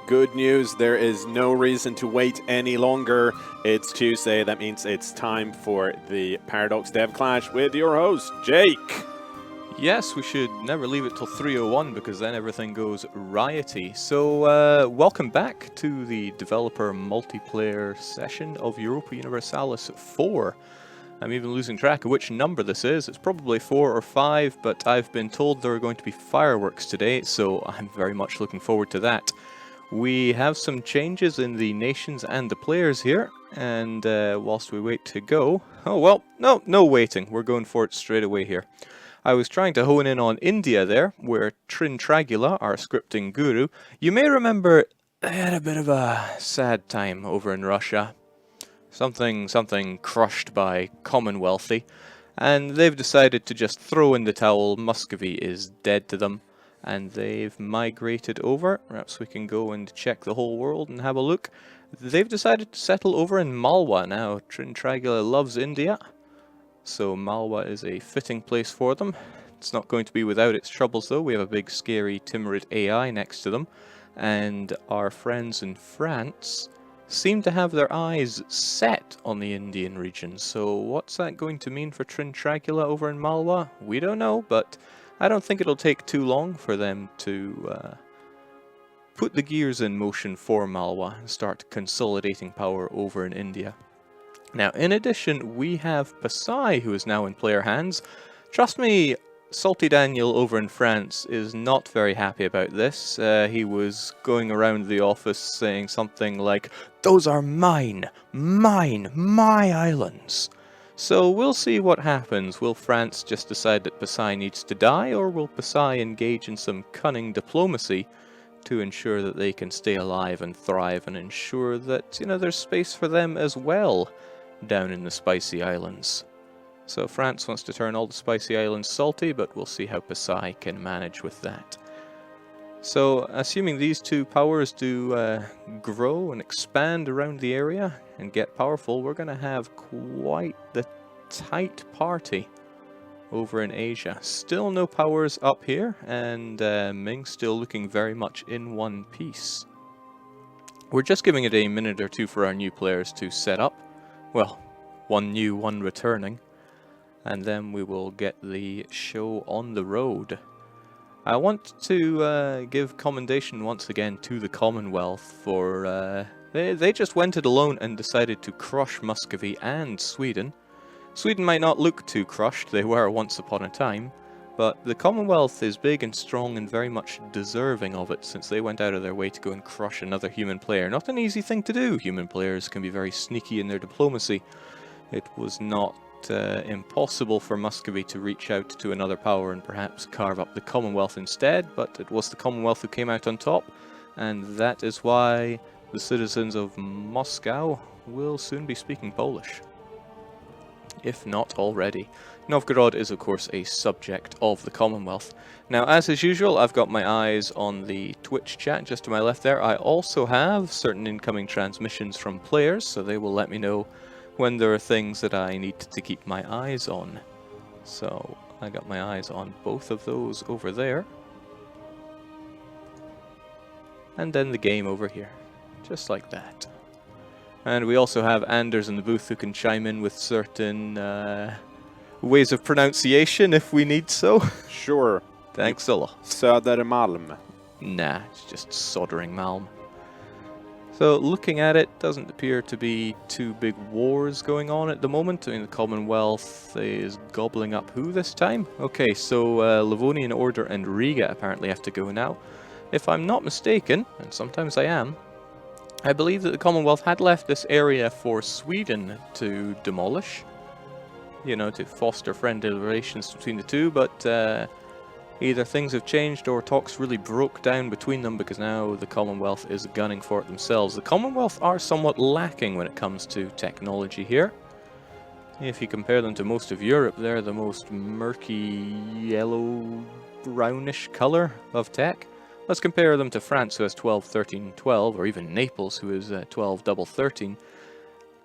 Good news, there is no reason to wait any longer. It's Tuesday, that means it's time for the Paradox Dev Clash with your host, Jake. Yes, we should never leave it till 3:01 because then everything goes rioty. So, welcome back to the developer multiplayer session of Europa Universalis 4. I'm even losing track of which number this is. It's probably 4 or 5, but I've been told there are going to be fireworks today, so I'm very much looking forward to that. We have some changes in the nations and the players here, and whilst we wait to go... Oh, well, no waiting. We're going for it straight away here. I was trying to hone in on India there, where Trintragula, our scripting guru, you may remember they had a bit of a sad time over in Russia. Something crushed by Commonwealthy, and they've decided to just throw in the towel. Muscovy is dead to them, and they've migrated over. Perhaps we can go and check the whole world and have a look. They've decided to settle over in Malwa now. Trintragula loves India, so Malwa is a fitting place for them. It's not going to be without its troubles though. We have a big scary Timurid AI next to them, and our friends in France seem to have their eyes set on the Indian region. So what's that going to mean for Trintragula over in Malwa? We don't know, but I don't think it'll take too long for them to put the gears in motion for Malwa and start consolidating power over in India. Now, in addition, we have Pasai, who is now in player hands. Trust me, Salty Daniel over in France is not very happy about this. He was going around the office saying something like, "Those are my islands." So we'll see what happens. Will France just decide that Pasai needs to die, or will Pasai engage in some cunning diplomacy to ensure that they can stay alive and thrive and ensure that, there's space for them as well down in the Spicy Islands? So France wants to turn all the Spicy Islands salty, but we'll see how Pasai can manage with that. So, assuming these two powers do grow and expand around the area and get powerful, we're going to have quite the tight party over in Asia. Still no powers up here, and Ming still looking very much in one piece. We're just giving it a minute or two for our new players to set up. Well, one new, one returning. And then we will get the show on the road. I want to give commendation once again to the Commonwealth for... They just went it alone and decided to crush Muscovy and Sweden. Sweden might not look too crushed, they were once upon a time, but the Commonwealth is big and strong and very much deserving of it, since they went out of their way to go and crush another human player. Not an easy thing to do. Human players can be very sneaky in their diplomacy. It was not impossible for Muscovy to reach out to another power and perhaps carve up the Commonwealth instead, but it was the Commonwealth who came out on top, and that is why the citizens of Moscow will soon be speaking Polish, if not already. Novgorod is of course a subject of the Commonwealth. Now, as is usual, I've got my eyes on the Twitch chat just to my left there. I also have certain incoming transmissions from players, so they will let me know when there are things that I need to keep my eyes on. So I got my eyes on both of those over there. And then the game over here. Just like that. And we also have Anders in the booth who can chime in with certain ways of pronunciation if we need so. Sure. Thanks a lot. Södermalm. Nah, it's just soldering Malm. So, looking at it, doesn't appear to be two big wars going on at the moment. I mean, the Commonwealth is gobbling up who this time? Okay, so Livonian Order and Riga apparently have to go now. If I'm not mistaken, and sometimes I am, I believe that the Commonwealth had left this area for Sweden to demolish. To foster friendly relations between the two, but either things have changed or talks really broke down between them, because now the Commonwealth is gunning for it themselves. The Commonwealth are somewhat lacking when it comes to technology here. If you compare them to most of Europe, they're the most murky, yellow, brownish colour of tech. Let's compare them to France, who has 12, 13, 12, or even Naples, who is 12, double 13.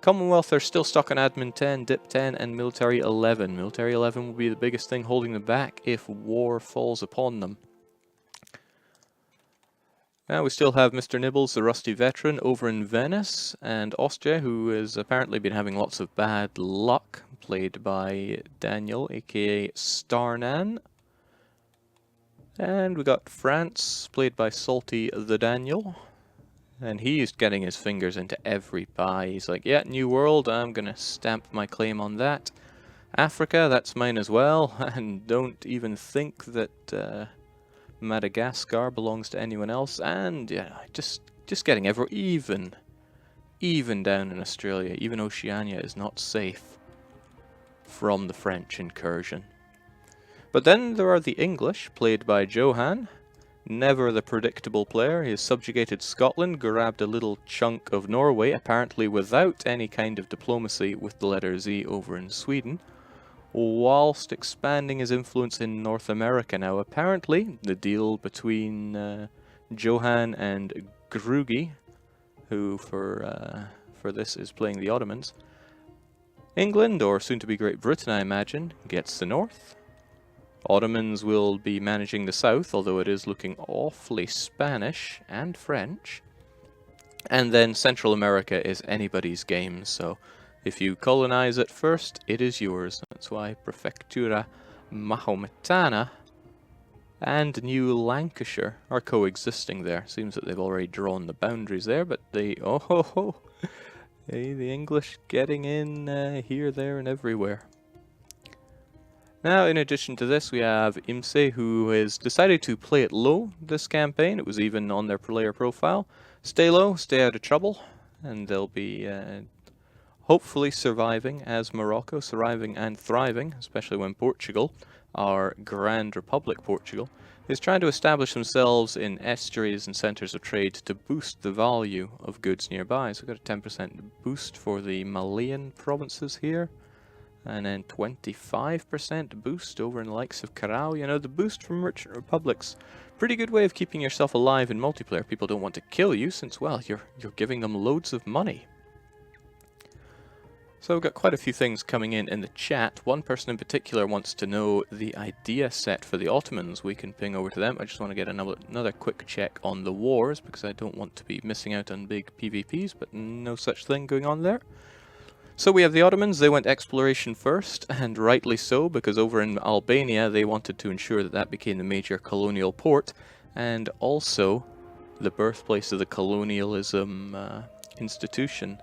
Commonwealth are still stuck on Admin 10, Dip 10, and Military 11. Military 11 will be the biggest thing holding them back if war falls upon them. Now we still have Mr. Nibbles, the rusty veteran, over in Venice, and Austria, who has apparently been having lots of bad luck, played by Daniel, aka Starnan. And we got France, played by Salty the Daniel. And he's getting his fingers into every pie. He's like, yeah, New World, I'm gonna stamp my claim on that. Africa, that's mine as well. And don't even think that Madagascar belongs to anyone else. And yeah, just getting even down in Australia. Even Oceania is not safe from the French incursion. But then there are the English, played by Johan. Never the predictable player. He has subjugated Scotland, grabbed a little chunk of Norway, apparently without any kind of diplomacy with the letter Z over in Sweden, whilst expanding his influence in North America. Now, apparently, the deal between Johan and Grugi, who for this is playing the Ottomans, England, or soon to be Great Britain, I imagine, gets the north. Ottomans will be managing the south, although it is looking awfully Spanish and French. And then Central America is anybody's game, so if you colonize it first, it is yours. That's why Prefectura Mahometana and New Lancashire are coexisting there. Seems that they've already drawn the boundaries there, but they... oh ho ho! Hey, the English getting in here, there, and everywhere. Now, in addition to this, we have Imse, who has decided to play it low this campaign. It was even on their player profile. Stay low, stay out of trouble, and they'll be hopefully surviving as Morocco, surviving and thriving, especially when Portugal, our Grand Republic Portugal, is trying to establish themselves in estuaries and centres of trade to boost the value of goods nearby. So we've got a 10% boost for the Malian provinces here. And then 25% boost over in the likes of Carao. You know, the boost from merchant republics, pretty good way of keeping yourself alive in multiplayer. People don't want to kill you since, well, you're giving them loads of money. So we've got quite a few things coming in the chat. One person in particular wants to know the idea set for the Ottomans. We can ping over to them. I just want to get another quick check on the wars, because I don't want to be missing out on big PvPs, but no such thing going on there. So we have the Ottomans. They went exploration first, and rightly so, because over in Albania they wanted to ensure that that became the major colonial port, and also the birthplace of the colonialism institution.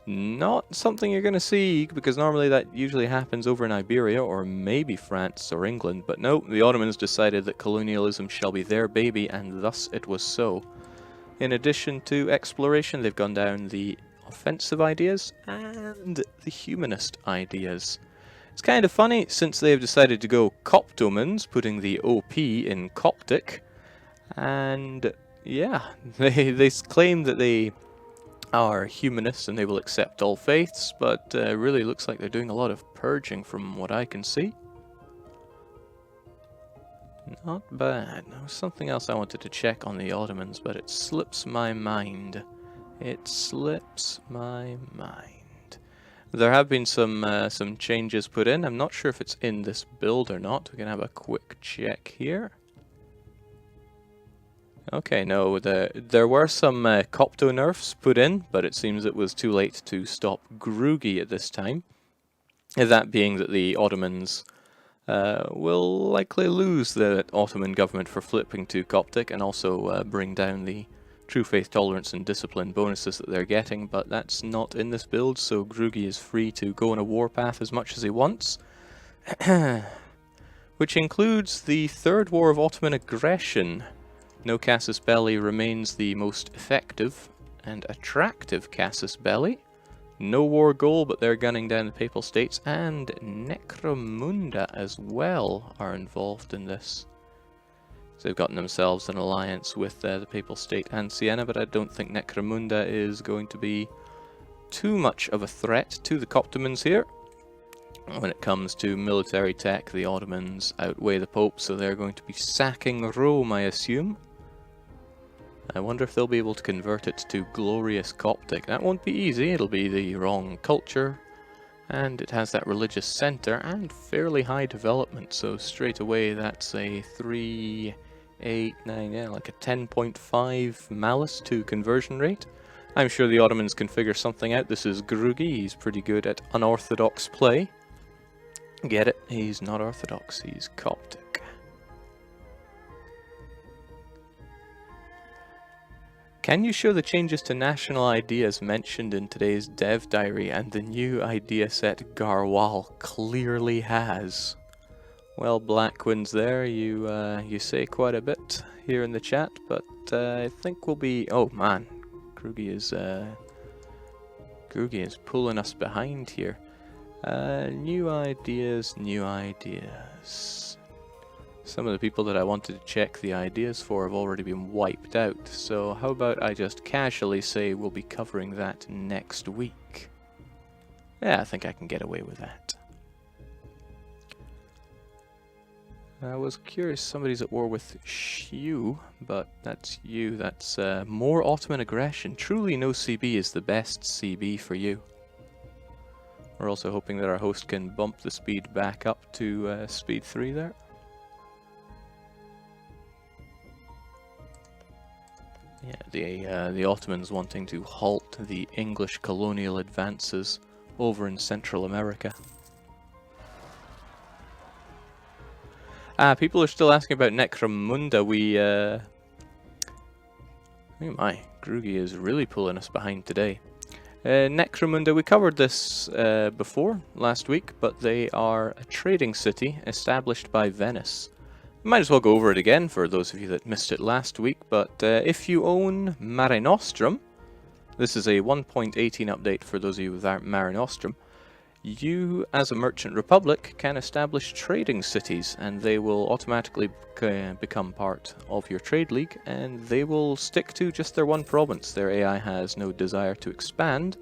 Not something you're going to see, because normally that usually happens over in Iberia, or maybe France or England, but no, the Ottomans decided that colonialism shall be their baby, and thus it was so. In addition to exploration, they've gone down the offensive ideas and the humanist ideas. It's kind of funny, since they've decided to go Coptomans, putting the OP in Coptic, and yeah, they claim that they are humanists and they will accept all faiths, but really looks like they're doing a lot of purging from what I can see. Not bad. There was something else I wanted to check on the Ottomans, but it slips my mind. It slips my mind. There have been some changes put in. I'm not sure if it's in this build or not. We can have a quick check here. Okay, no, there were some Copto nerfs put in, but it seems it was too late to stop Grugi at this time. That being that the Ottomans will likely lose the Ottoman government for flipping to Coptic, and also bring down the True Faith Tolerance and Discipline bonuses that they're getting, but that's not in this build, so Grugi is free to go on a warpath as much as he wants. Which includes the Third War of Ottoman Aggression. No Casus Belli remains the most effective and attractive Casus Belli. No war goal, but they're gunning down the Papal States, and Necromunda as well are involved in this. So they've gotten themselves an alliance with the Papal State and Siena, but I don't think Necromunda is going to be too much of a threat to the Coptomans here. When it comes to military tech, the Ottomans outweigh the Pope, so they're going to be sacking Rome, I assume. I wonder if they'll be able to convert it to glorious Coptic. That won't be easy, it'll be the wrong culture, and it has that religious centre and fairly high development, so straight away that's a 3 8, 9, yeah, like a 10.5 malice to conversion rate. I'm sure the Ottomans can figure something out. This is Grugi, he's pretty good at unorthodox play. Get it? He's not orthodox, he's Coptic. Can you show the changes to national ID as mentioned in today's dev diary? And the new idea set Garwal clearly has. Well, Blackwind's there, you say quite a bit here in the chat, but I think we'll be... Oh man, Grugi is pulling us behind here. New ideas, new ideas. Some of the people that I wanted to check the ideas for have already been wiped out, so how about I just casually say we'll be covering that next week? Yeah, I think I can get away with that. I was curious, somebody's at war with Shu, but that's you, that's more Ottoman aggression. Truly no CB is the best CB for you. We're also hoping that our host can bump the speed back up to speed 3 there. Yeah, the Ottomans wanting to halt the English colonial advances over in Central America. People are still asking about Necromunda. Oh my, Grugi is really pulling us behind today. Necromunda, we covered this before, last week, but they are a trading city established by Venice. Might as well go over it again for those of you that missed it last week, but if you own Mare Nostrum, this is a 1.18 update for those of you without Mare Nostrum, you, as a merchant republic, can establish trading cities, and they will automatically become part of your trade league, and they will stick to just their one province. Their AI has no desire to expand,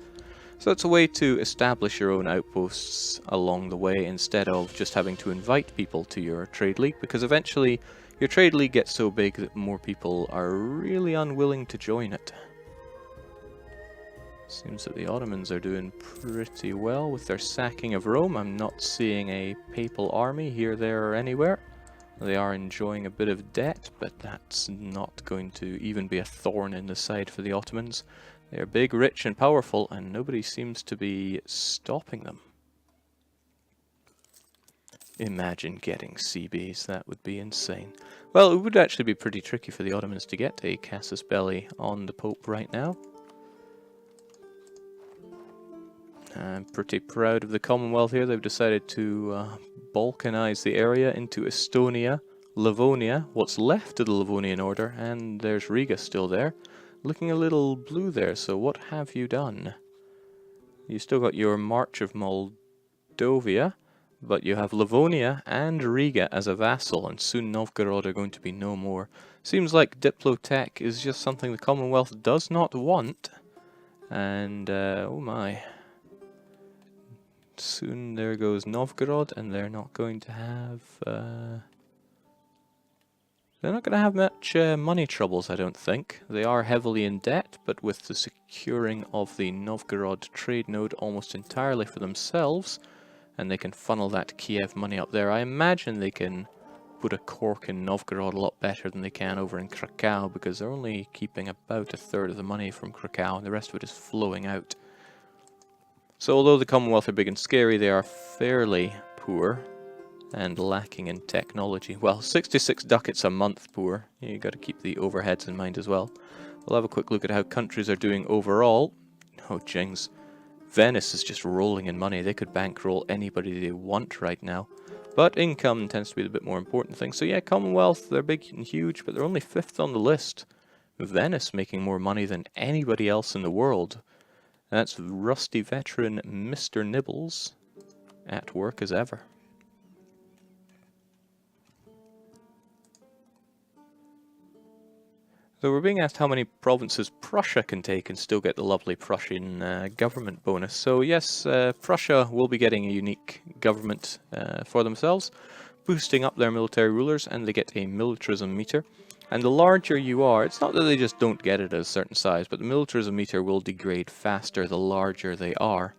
so it's a way to establish your own outposts along the way instead of just having to invite people to your trade league, because eventually your trade league gets so big that more people are really unwilling to join it. Seems that the Ottomans are doing pretty well with their sacking of Rome. I'm not seeing a papal army here, there, or anywhere. They are enjoying a bit of debt, but that's not going to even be a thorn in the side for the Ottomans. They are big, rich, and powerful, and nobody seems to be stopping them. Imagine getting CBs, that would be insane. Well, it would actually be pretty tricky for the Ottomans to get a casus belli on the Pope right now. I'm pretty proud of the Commonwealth here. They've decided to balkanize the area into Estonia, Livonia, what's left of the Livonian Order, and there's Riga still there. Looking a little blue there, so what have you done? You still got your March of Moldavia, but you have Livonia and Riga as a vassal, and soon Novgorod are going to be no more. Seems like Diplotech is just something the Commonwealth does not want, and oh my... Soon there goes Novgorod, and they're not going to have much money troubles, I don't think. They are heavily in debt, but with the securing of the Novgorod trade node almost entirely for themselves, and they can funnel that Kiev money up there, I imagine they can put a cork in Novgorod a lot better than they can over in Krakow, because they're only keeping about a third of the money from Krakow, and the rest of it is flowing out. So although the Commonwealth are big and scary, they are fairly poor and lacking in technology. Well, 66 ducats a month poor. You got to keep the overheads in mind as well. We'll have a quick look at how countries are doing overall. Oh, jings. Venice is just rolling in money. They could bankroll anybody they want right now. But income tends to be the bit more important thing. So yeah, Commonwealth, they're big and huge, but they're only 5th on the list. Venice making more money than anybody else in the world. That's rusty veteran Mr. Nibbles at work as ever. So we're being asked how many provinces Prussia can take and still get the lovely Prussian government bonus. So yes, Prussia will be getting a unique government for themselves, boosting up their military rulers, and they get a militarism meter. And the larger you are, it's not that they just don't get it at a certain size, but the militarism meter will degrade faster the larger they are.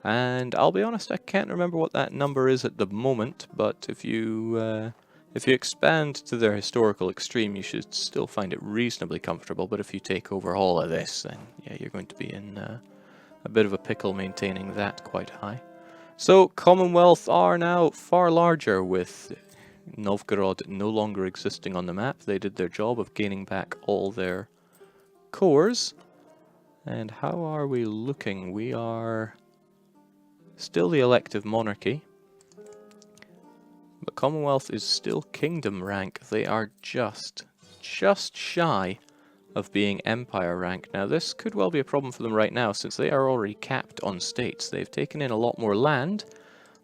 And I'll be honest, I can't remember what that number is at the moment, but if you If you expand to their historical extreme, you should still find it reasonably comfortable, but if you take over all of this, then yeah, you're going to be in a bit of a pickle maintaining that quite high. So, Commonwealth are now far larger, with Novgorod no longer existing on the map. They did their job of gaining back all their cores. And how are we looking? We are still the elective monarchy. But Commonwealth is still kingdom rank. They are just shy of being empire rank. Now this could well be a problem for them right now, since they are already capped on states. They've taken in a lot more land,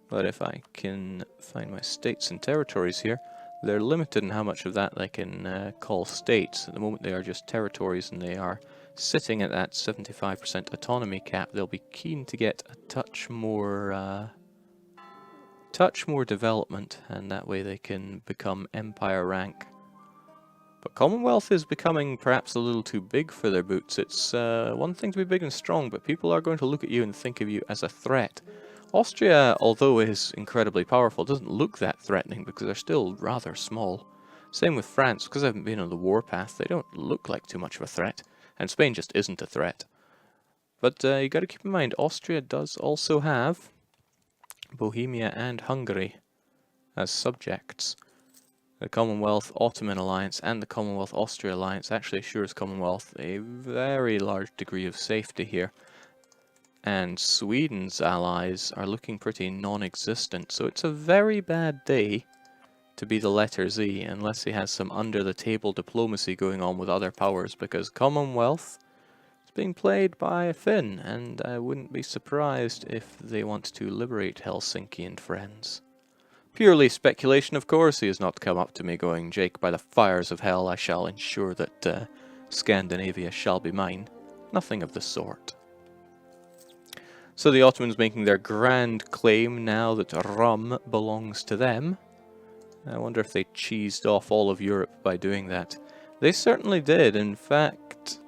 but if I can find my states and territories here, they're limited in how much of that they can call states. At the moment they are just territories, and they are sitting at that 75% autonomy cap. They'll be keen to get a touch more development, and that way they can become empire rank. But Commonwealth is becoming perhaps a little too big for their boots. It's one thing to be big and strong, but people are going to look at you and think of you as a threat. Austria, although is incredibly powerful, doesn't look that threatening because they're still rather small. Same with France, because they haven't been on the warpath, they don't look like too much of a threat. And Spain just isn't a threat. But you got to keep in mind, Austria does also have Bohemia and Hungary as subjects. The Commonwealth Ottoman Alliance and the Commonwealth Austria Alliance actually assures Commonwealth a very large degree of safety here. And Sweden's allies are looking pretty non-existent, so it's a very bad day to be the letter Z, unless he has some under-the-table diplomacy going on with other powers, because Commonwealth is being played by a Finn, and I wouldn't be surprised if they want to liberate Helsinki and friends. Purely speculation, of course. He has not come up to me going, "Jake, by the fires of hell, I shall ensure that Scandinavia shall be mine." Nothing of the sort. So the Ottomans making their grand claim now that RoM belongs to them. I wonder if they cheesed off all of Europe by doing that. They certainly did. In fact,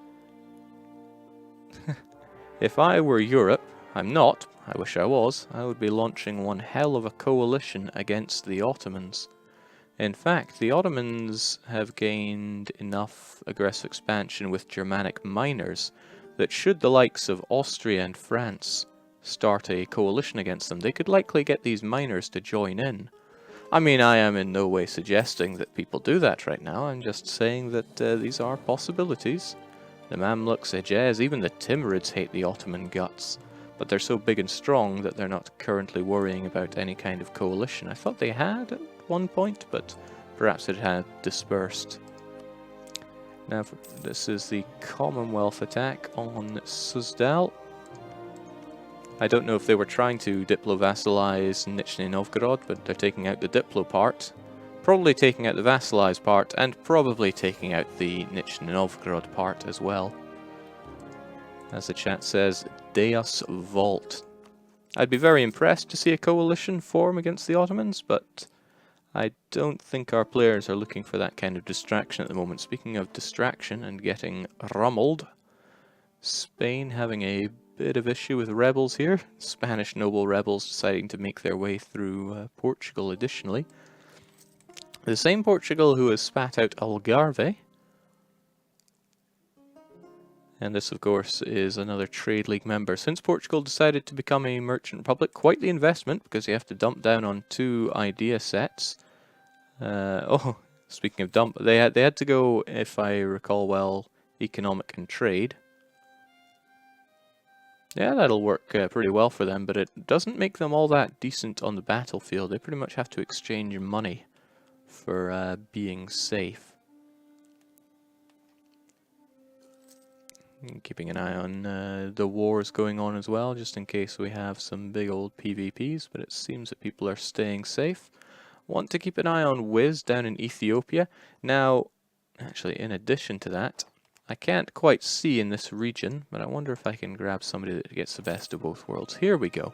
if I were Europe, I'm not, I wish I was, I would be launching one hell of a coalition against the Ottomans. In fact, the Ottomans have gained enough aggressive expansion with Germanic miners that should the likes of Austria and France start a coalition against them, they could likely get these miners to join in. I mean, I am in no way suggesting that people do that right now, I'm just saying that these are possibilities. The Mamluks, Hejaz, even the Timurids hate the Ottoman guts, but they're so big and strong that they're not currently worrying about any kind of coalition. I thought they had at one point, but perhaps it had dispersed. Now, this is the Commonwealth attack on Suzdal. I don't know if they were trying to diplo-vassalize Nizhny Novgorod, but they're taking out the diplo part, probably taking out the vassalized part, and probably taking out the Nizhny Novgorod part as well. As the chat says, Deus Vault. I'd be very impressed to see a coalition form against the Ottomans, but I don't think our players are looking for that kind of distraction at the moment. Speaking of distraction and getting rummeled, Spain having a bit of issue with rebels here. Spanish noble rebels deciding to make their way through Portugal additionally. The same Portugal who has spat out Algarve. And this, of course, is another Trade League member. Since Portugal decided to become a merchant republic, quite the investment, because you have to dump down on 2 idea sets. Oh, speaking of dump, they had to go, if I recall well, economic and trade. Yeah, that'll work pretty well for them, but it doesn't make them all that decent on the battlefield. They pretty much have to exchange money for being safe. Keeping an eye on the wars going on as well, just in case we have some big old PvPs, but it seems that people are staying safe. Want to keep an eye on Wiz down in Ethiopia. Now, actually, in addition to that, I can't quite see in this region, but I wonder if I can grab somebody that gets the best of both worlds. Here we go.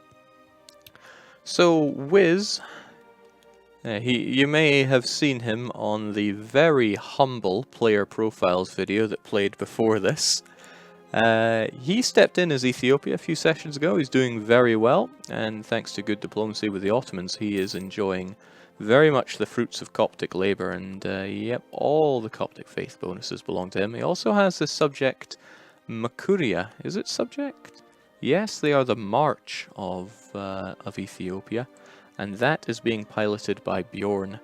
So, Wiz, you may have seen him on the very humble player profiles video that played before this. He stepped in as Ethiopia a few sessions ago. He's doing very well, and thanks to good diplomacy with the Ottomans, he is enjoying Very much the fruits of Coptic labour, and yep, all the Coptic faith bonuses belong to him. He also has the subject Makuria. Is it subject? Yes, they are the March of Ethiopia, and that is being piloted by Bjorn.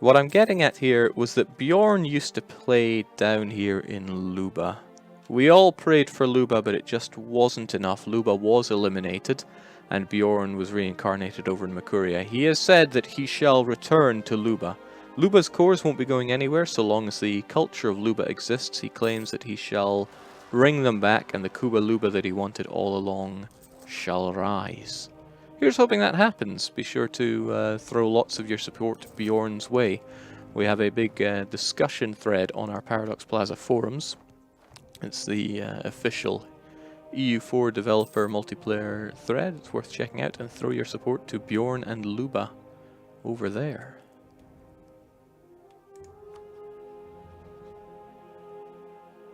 What I'm getting at here was that Bjorn used to play down here in Luba. We all prayed for Luba, but it just wasn't enough. Luba was eliminated, and Bjorn was reincarnated over in Makuria. He has said that he shall return to Luba. Luba's cores won't be going anywhere so long as the culture of Luba exists. He claims that he shall bring them back, and the Kuba Luba that he wanted all along shall rise. Here's hoping that happens. Be sure to throw lots of your support Bjorn's way. We have a big discussion thread on our Paradox Plaza forums. It's the official EU4 developer multiplayer thread. It's worth checking out, and throw your support to Bjorn and Luba over there.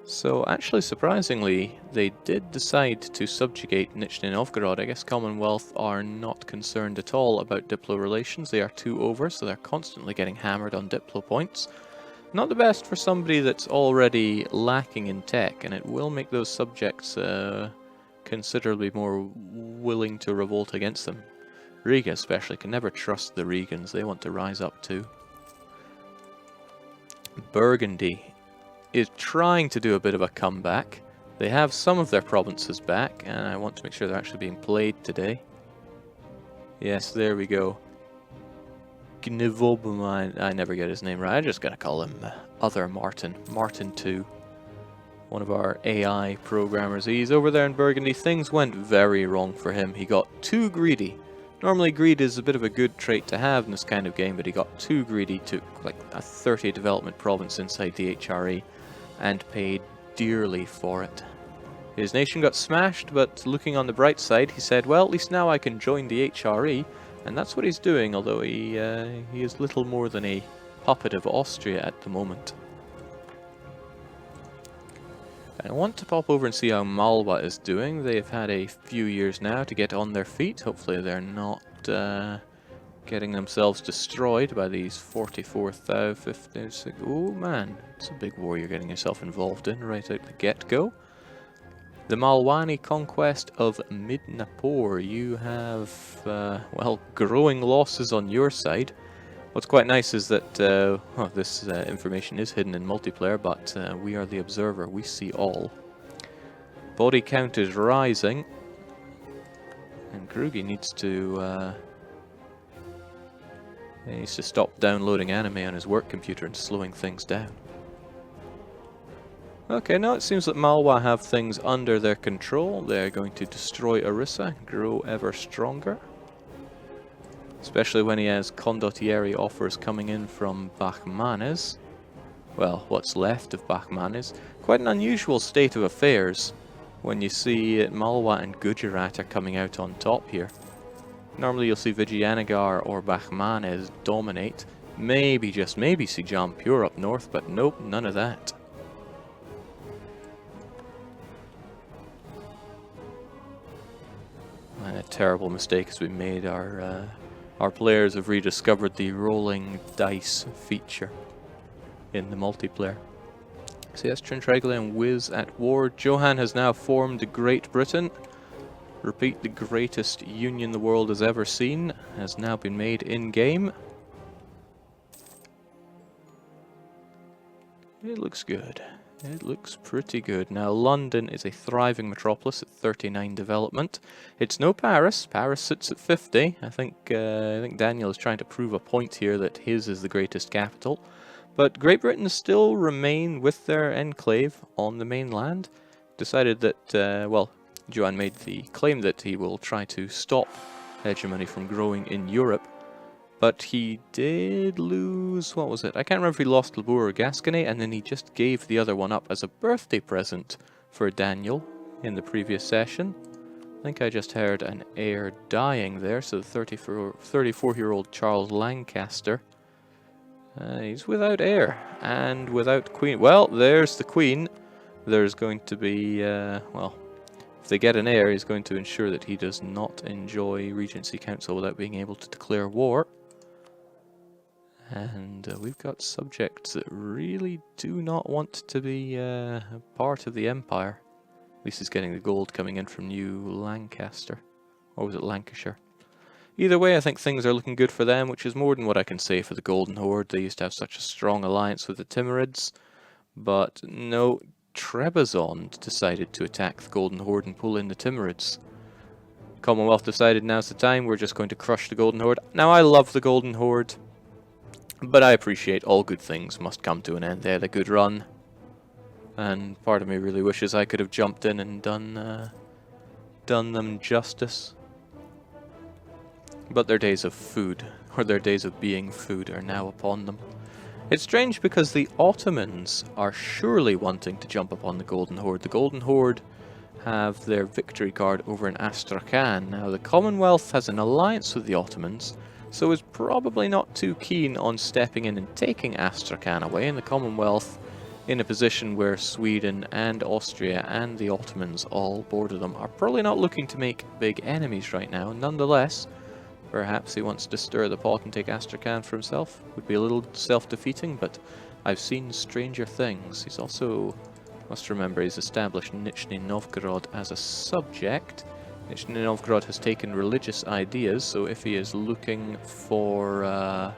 So actually, surprisingly, they did decide to subjugate Nizhny Novgorod. I guess Commonwealth are not concerned at all about Diplo relations. They are 2 over, so they're constantly getting hammered on Diplo points. Not the best for somebody that's already lacking in tech, and it will make those subjects considerably more willing to revolt against them. Riga especially, can never trust the Regans. They want to rise up too. Burgundy is trying to do a bit of a comeback. They have some of their provinces back, and I want to make sure they're actually being played today. Yes, there we go. Gnivobumine, I never get his name right. I'm just going to call him Other Martin. Martin 2. One of our AI programmers. He's over there in Burgundy. Things went very wrong for him. He got too greedy. Normally greed is a bit of a good trait to have in this kind of game, but he got too greedy, took like a 30 development province inside the HRE, and paid dearly for it. His nation got smashed, but looking on the bright side, he said, well, at least now I can join the HRE, and that's what he's doing, although he is little more than a puppet of Austria at the moment. I want to pop over and see how Malwa is doing. They've had a few years now to get on their feet. Hopefully they're not getting themselves destroyed by these 44,000, 50, oh man, it's a big war you're getting yourself involved in right out the get-go. The Malwani conquest of Midnapore. You have, well, growing losses on your side. What's quite nice is that well, this information is hidden in multiplayer, but we are the observer. We see all. Body count is rising, and Krugi needs to stop downloading anime on his work computer and slowing things down. Okay, now it seems that Malwa have things under their control. They're going to destroy Orissa, grow ever stronger. Especially when he has condottieri offers coming in from Bachmanes. Well, what's left of Bachmanes. Quite an unusual state of affairs when you see Malwa and Gujarat are coming out on top here. Normally you'll see Vijayanagar or Bachmanes dominate. Maybe, just maybe, see Jampur up north, but nope, none of that. And a terrible mistake has been made. Our players have rediscovered the rolling dice feature in the multiplayer. So yes, Trintraglia and Wiz at war. Johan has now formed Great Britain. Repeat, the greatest union the world has ever seen has now been made in-game. It looks good. It looks pretty good. Now, London is a thriving metropolis at 39 development. It's no Paris. Paris sits at 50. I think Daniel is trying to prove a point here that his is the greatest capital. But Great Britain still remain with their enclave on the mainland. Decided that, well, Johan made the claim that he will try to stop hegemony from growing in Europe. But he did lose, what was it? I can't remember if he lost Labour or Gascony, and then he just gave the other one up as a birthday present for Daniel in the previous session. I think I just heard an heir dying there, so the 34-year-old Charles Lancaster. He's without heir, and without queen. Well, there's the queen. There's going to be, well, if they get an heir, he's going to ensure that he does not enjoy Regency Council without being able to declare war. And we've got subjects that really do not want to be part of the Empire. At least it's getting the gold coming in from New Lancaster. Or was it Lancashire? Either way, I think things are looking good for them, which is more than what I can say for the Golden Horde. They used to have such a strong alliance with the Timurids. But no, Trebizond decided to attack the Golden Horde and pull in the Timurids. Commonwealth decided now's the time, we're just going to crush the Golden Horde. Now, I love the Golden Horde, but I appreciate all good things must come to an end. They had a good run, and part of me really wishes I could have jumped in and done them justice. But their days of food, or their days of being food, are now upon them. It's strange because the Ottomans are surely wanting to jump upon the Golden Horde. The Golden Horde have their victory card over in Astrakhan. Now, the Commonwealth has an alliance with the Ottomans, so is probably not too keen on stepping in and taking Astrakhan away, and the Commonwealth, in a position where Sweden and Austria and the Ottomans all border them, are probably not looking to make big enemies right now. Nonetheless, perhaps he wants to stir the pot and take Astrakhan for himself. Would be a little self-defeating, but I've seen stranger things. He's also, must remember, he's established Nizhny Novgorod as a subject. Nizhny Novgorod has taken religious ideas, so if he is looking for,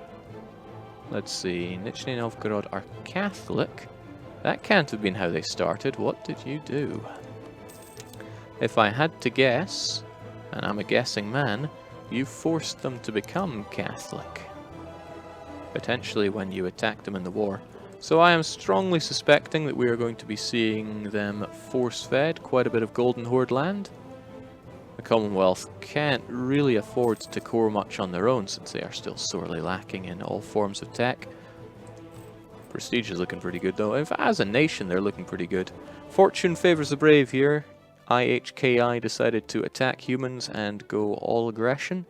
let's see, Nizhny Novgorod are Catholic. That can't have been how they started. What did you do? If I had to guess, and I'm a guessing man, you forced them to become Catholic. Potentially when you attacked them in the war. So I am strongly suspecting that we are going to be seeing them force-fed quite a bit of Golden Horde land. The Commonwealth can't really afford to core much on their own since they are still sorely lacking in all forms of tech. Prestige is looking pretty good though. As a nation, they're looking pretty good. Fortune favors the brave here. IHKI decided to attack humans and go all aggression,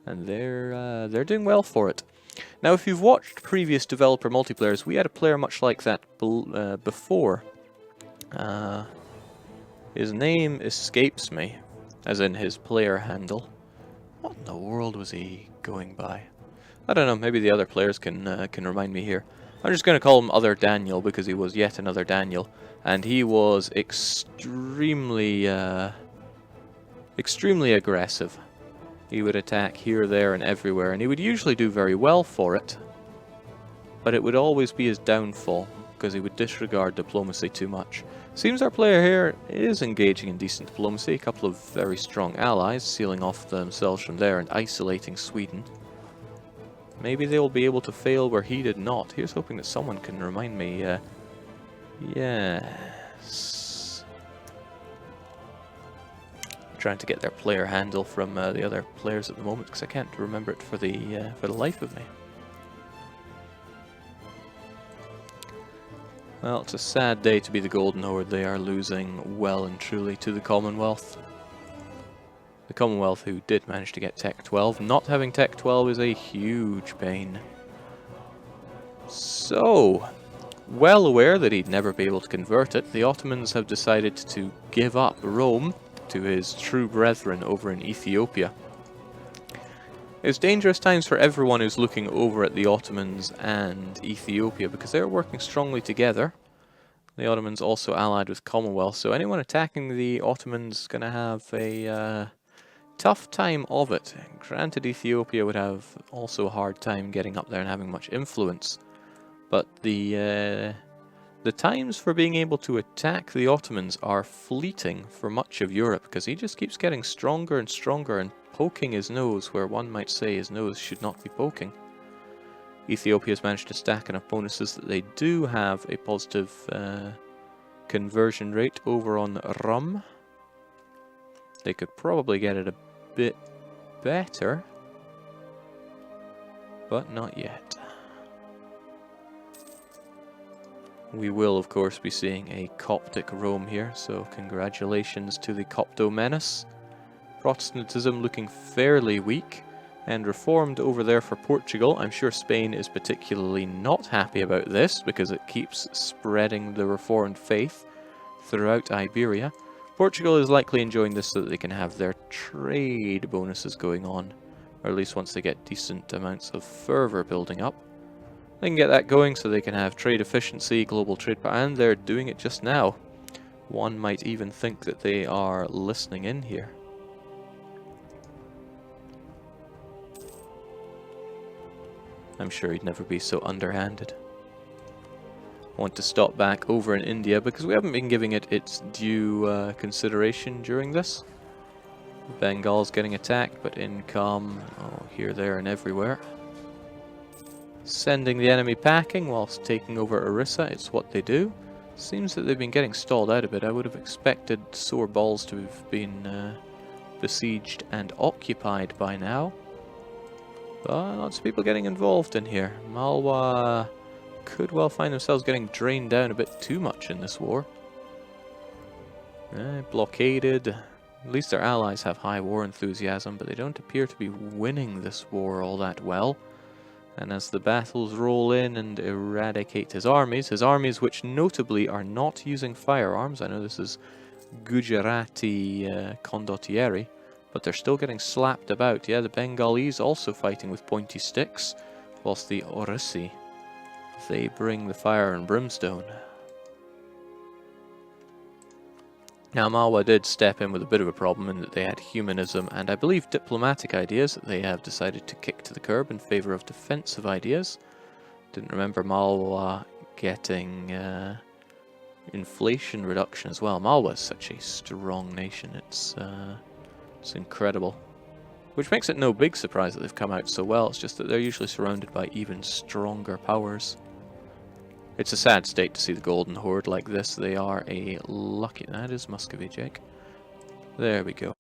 and they're doing well for it. Now, if you've watched previous developer multiplayers, we had a player much like that before. His name escapes me, as in his player handle. What in the world was he going by? I don't know. Maybe the other players can remind me here. I'm just going to call him Other Daniel because he was yet another Daniel. And he was extremely aggressive. He would attack here, there, and everywhere, and he would usually do very well for it. But it would always be his downfall, because he would disregard diplomacy too much. Seems our player here is engaging in decent diplomacy, a couple of very strong allies, sealing off themselves from there and isolating Sweden. Maybe they will be able to fail where he did not. Here's hoping that someone can remind me, yes. I'm trying to get their player handle from the other players at the moment because I can't remember it for the life of me. Well, it's a sad day to be the Golden Horde. They are losing well and truly to the Commonwealth. The Commonwealth, who did manage to get Tech 12. Not having Tech 12 is a huge pain. So, well aware that he'd never be able to convert it, the Ottomans have decided to give up RoM to his true brethren over in Ethiopia. It's dangerous times for everyone who's looking over at the Ottomans and Ethiopia because they're working strongly together. The Ottomans also allied with Commonwealth, so anyone attacking the Ottomans is going to have a tough time of it. Granted, Ethiopia would have also a hard time getting up there and having much influence. But the times for being able to attack the Ottomans are fleeting for much of Europe, because he just keeps getting stronger and stronger and poking his nose where one might say his nose should not be poking. Ethiopia has managed to stack enough bonuses that they do have a positive conversion rate over on RoM. They could probably get it a bit better, but not yet. We will, of course, be seeing a Coptic RoM here, so congratulations to the Copto-Menace. Protestantism looking fairly weak, and reformed over there for Portugal. I'm sure Spain is particularly not happy about this, because it keeps spreading the reformed faith throughout Iberia. Portugal is likely enjoying this so that they can have their trade bonuses going on, or at least once they get decent amounts of fervour building up. They can get that going so they can have trade efficiency, global trade, and they're doing it just now. One might even think that they are listening in here. I'm sure he'd never be so underhanded. I want to stop back over in India because we haven't been giving it its due consideration during this. Bengal's getting attacked, but in come, oh, here, there, and everywhere. Sending the enemy packing whilst taking over Orissa, it's what they do. Seems that they've been getting stalled out a bit. I would have expected sore balls to have been besieged and occupied by now. But lots of people getting involved in here. Malwa could well find themselves getting drained down a bit too much in this war. Blockaded. At least their allies have high war enthusiasm, but they don't appear to be winning this war all that well. And as the battles roll in and eradicate his armies which notably are not using firearms, I know this is Gujarati condottieri, but they're still getting slapped about. Yeah, the Bengalese also fighting with pointy sticks, whilst the Orissi, they bring the fire and brimstone. Now, Malwa did step in with a bit of a problem in that they had humanism and I believe diplomatic ideas that they have decided to kick to the curb in favour of defensive ideas. Didn't remember Malwa getting inflation reduction as well. Malwa is such a strong nation, it's incredible. Which makes it no big surprise that they've come out so well, it's just that they're usually surrounded by even stronger powers. It's a sad state to see the Golden Horde like this. They are a lucky... That is Muscovy, Jake. There we go.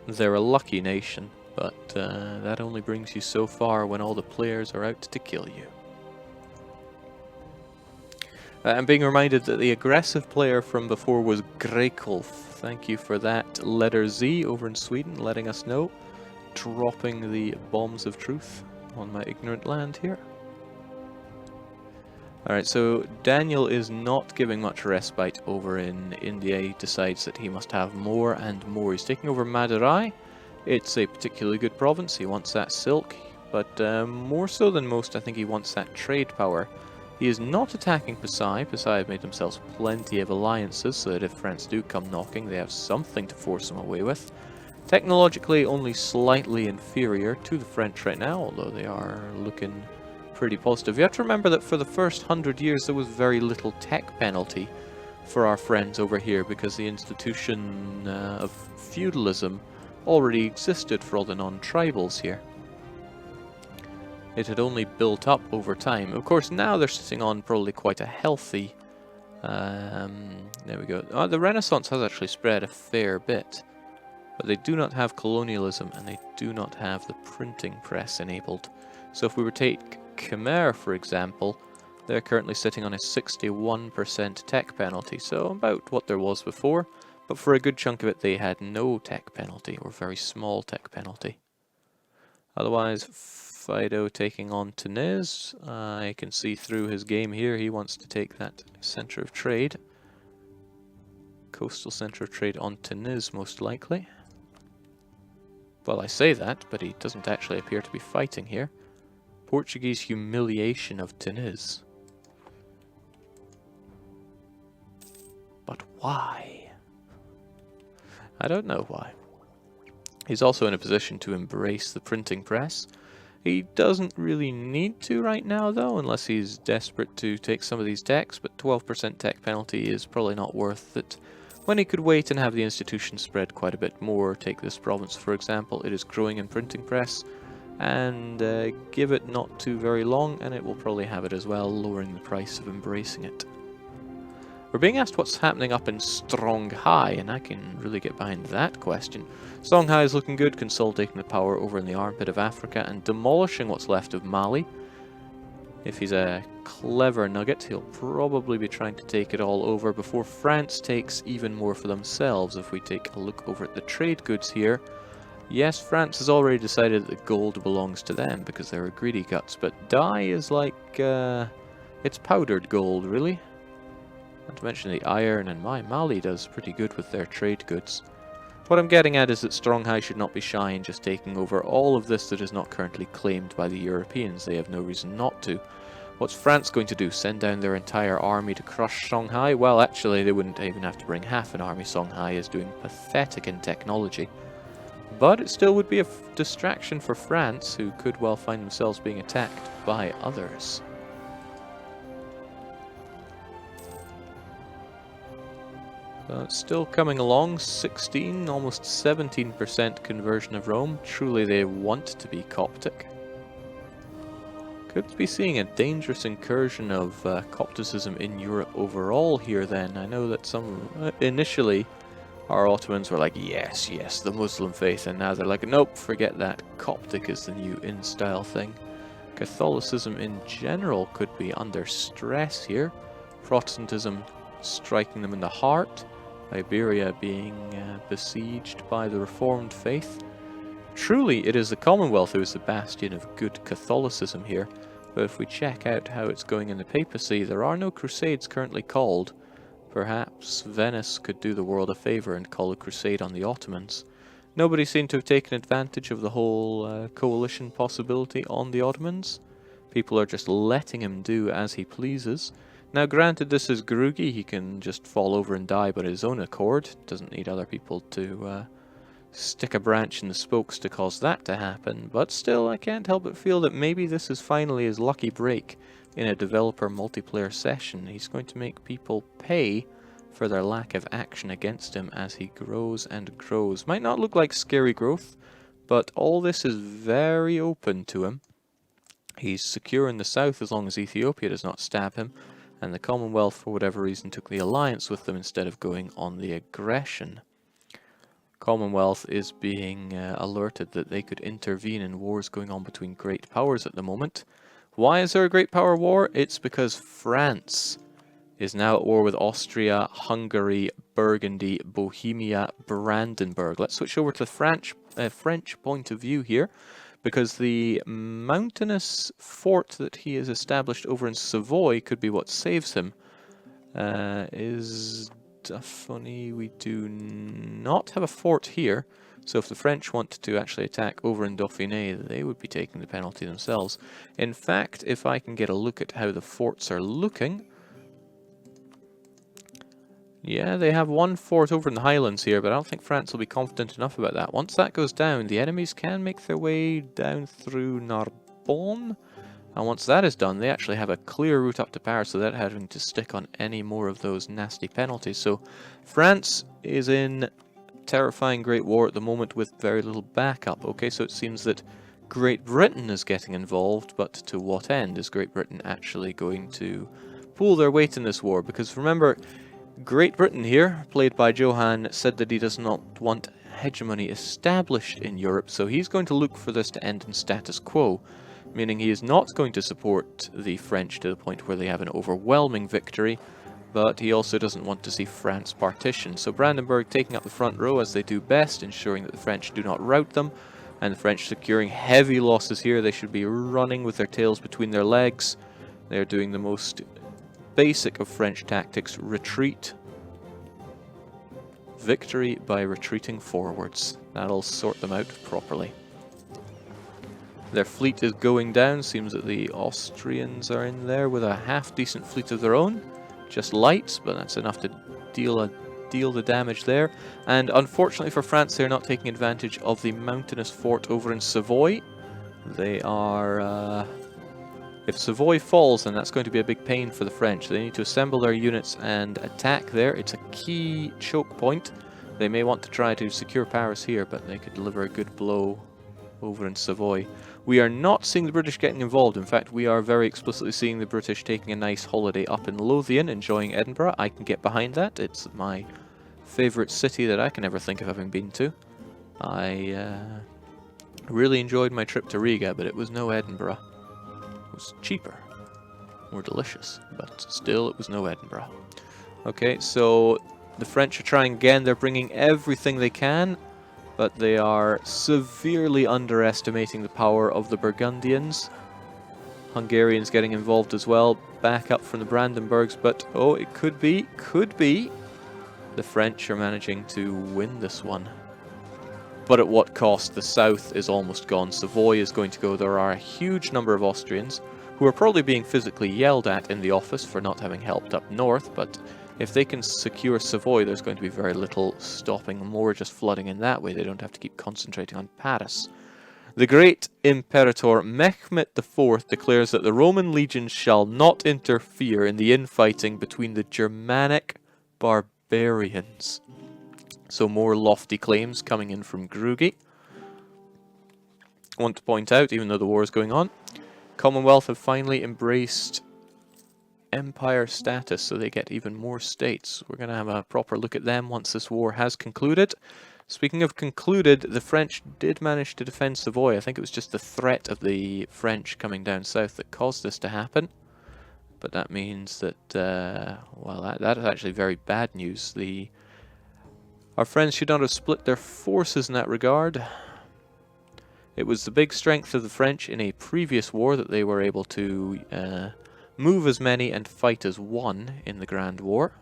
They're a lucky nation, but that only brings you so far when all the players are out to kill you. I'm being reminded that the aggressive player from before was Grekolf. Thank you for that, letter Z over in Sweden, letting us know. Dropping the bombs of truth on my ignorant land here. Alright, so Daniel is not giving much respite over in India. He decides that he must have more and more. He's taking over Madurai. It's a particularly good province. He wants that silk, but more so than most, I think he wants that trade power. He is not attacking Pasai. Pasai have made themselves plenty of alliances, so that if France do come knocking, they have something to force them away with. Technologically only slightly inferior to the French right now, although they are looking pretty positive. You have to remember that for the first 100 years there was very little tech penalty for our friends over here because the institution of feudalism already existed for all the non-tribals here. It had only built up over time. Of course now they're sitting on probably quite a healthy... there we go. Oh, the Renaissance has actually spread a fair bit. But they do not have colonialism and they do not have the printing press enabled. So if we were to take Khmer, for example, they're currently sitting on a 61% tech penalty, so about what there was before, but for a good chunk of it they had no tech penalty, or very small tech penalty. Otherwise, Fido taking on Tunis. I can see through his game here, he wants to take that centre of trade. Coastal centre of trade on Tunis, most likely. Well, I say that, but he doesn't actually appear to be fighting here. Portuguese humiliation of Tunis. But why? I don't know why. He's also in a position to embrace the printing press. He doesn't really need to right now, though, unless he's desperate to take some of these techs, but 12% tech penalty is probably not worth it. When he could wait and have the institution spread quite a bit more. Take this province, for example. It is growing in printing press, and give it not too very long, and it will probably have it as well, lowering the price of embracing it. We're being asked what's happening up in Songhai, and I can really get behind that question. Songhai is looking good, consolidating the power over in the armpit of Africa, and demolishing what's left of Mali. If he's a clever nugget, he'll probably be trying to take it all over before France takes even more for themselves. If we take a look over at the trade goods here, yes, France has already decided that gold belongs to them because they're greedy guts, but dye is like, it's powdered gold, really. Not to mention the iron, and Mali does pretty good with their trade goods. What I'm getting at is that Stronghai should not be shy in just taking over all of this that is not currently claimed by the Europeans. They have no reason not to. What's France going to do? Send down their entire army to crush Songhai? Well, actually, they wouldn't even have to bring half an army. Songhai is doing pathetic in technology. But it still would be a distraction for France, who could well find themselves being attacked by others. It's still coming along, 16, almost 17% conversion of RoM. Truly they want to be Coptic. Could be seeing a dangerous incursion of Copticism in Europe overall here then. I know that some, initially, our Ottomans were like, yes, yes, the Muslim faith, and now they're like, nope, forget that, Coptic is the new in-style thing. Catholicism in general could be under stress here. Protestantism striking them in the heart. Iberia being besieged by the Reformed faith. Truly, it is the Commonwealth who is the bastion of good Catholicism here, but if we check out how it's going in the papacy, there are no crusades currently called. Perhaps Venice could do the world a favour and call a crusade on the Ottomans. Nobody seemed to have taken advantage of the whole coalition possibility on the Ottomans. People are just letting him do as he pleases. Now granted, this is Grugi, he can just fall over and die by his own accord, doesn't need other people to stick a branch in the spokes to cause that to happen, but still I can't help but feel that maybe this is finally his lucky break in a developer multiplayer session. He's going to make people pay for their lack of action against him as he grows and grows. Might not look like scary growth, but all this is very open to him. He's secure in the south as long as Ethiopia does not stab him, and the Commonwealth, for whatever reason, took the alliance with them instead of going on the aggression. Commonwealth is being alerted that they could intervene in wars going on between great powers at the moment. Why is there a great power war? It's because France is now at war with Austria, Hungary, Burgundy, Bohemia, Brandenburg. Let's switch over to the French point of view here, because the mountainous fort that he has established over in Savoy could be what saves him. Is funny, we do not have a fort here, so if the French want to actually attack over in Dauphiné, they would be taking the penalty themselves. In fact, if I can get a look at how the forts are looking, yeah, they have one fort over in the Highlands here, but I don't think France will be confident enough about that. Once that goes down, the enemies can make their way down through Narbonne, and once that is done, they actually have a clear route up to Paris without having to stick on any more of those nasty penalties. So France is in terrifying great war at the moment with very little backup. Okay, so it seems that Great Britain is getting involved, but to what end is Great Britain actually going to pull their weight in this war? Because remember, Great Britain here, played by Johan, said that he does not want hegemony established in Europe, so he's going to look for this to end in status quo, meaning he is not going to support the French to the point where they have an overwhelming victory, but he also doesn't want to see France partition. So Brandenburg taking up the front row as they do best, ensuring that the French do not rout them, and the French securing heavy losses here. They should be running with their tails between their legs. They're doing the most basic of French tactics: retreat. Victory by retreating forwards. That'll sort them out properly. Their fleet is going down. Seems that the Austrians are in there with a half-decent fleet of their own. Just light, but that's enough to deal the damage there. And unfortunately for France, they're not taking advantage of the mountainous fort over in Savoy. They are... if Savoy falls, then that's going to be a big pain for the French. They need to assemble their units and attack there. It's a key choke point. They may want to try to secure Paris here, but they could deliver a good blow over in Savoy. We are not seeing the British getting involved. In fact, we are very explicitly seeing the British taking a nice holiday up in Lothian, enjoying Edinburgh. I can get behind that. It's my favourite city that I can ever think of having been to. I really enjoyed my trip to Riga, but it was no Edinburgh. It was cheaper, more delicious, but still it was no Edinburgh. Okay, so the French are trying again. They're bringing everything they can, but they are severely underestimating the power of the Burgundians. Hungarians getting involved as well, back up from the Brandenburgs, but oh, it could be the French are managing to win this one. but at what cost? The south is almost gone. Savoy is going to go. There are a huge number of Austrians who are probably being physically yelled at in the office for not having helped up north, but if they can secure Savoy, there's going to be very little stopping more just flooding in that way. They don't have to keep concentrating on Paris. The great Imperator Mehmet IV declares that the Roman legions shall not interfere in the infighting between the Germanic barbarians. So more lofty claims coming in from Grugi. I want to point out, even though the war is going on, Commonwealth have finally embraced empire status, so they get even more states. We're going to have a proper look at them once this war has concluded. Speaking of concluded, the French did manage to defend Savoy. I think it was just the threat of the French coming down south that caused this to happen. But that means that, well, that is actually very bad news. Our friends should not have split their forces in that regard. It was the big strength of the French in a previous war that they were able to move as many and fight as one in the Grand War.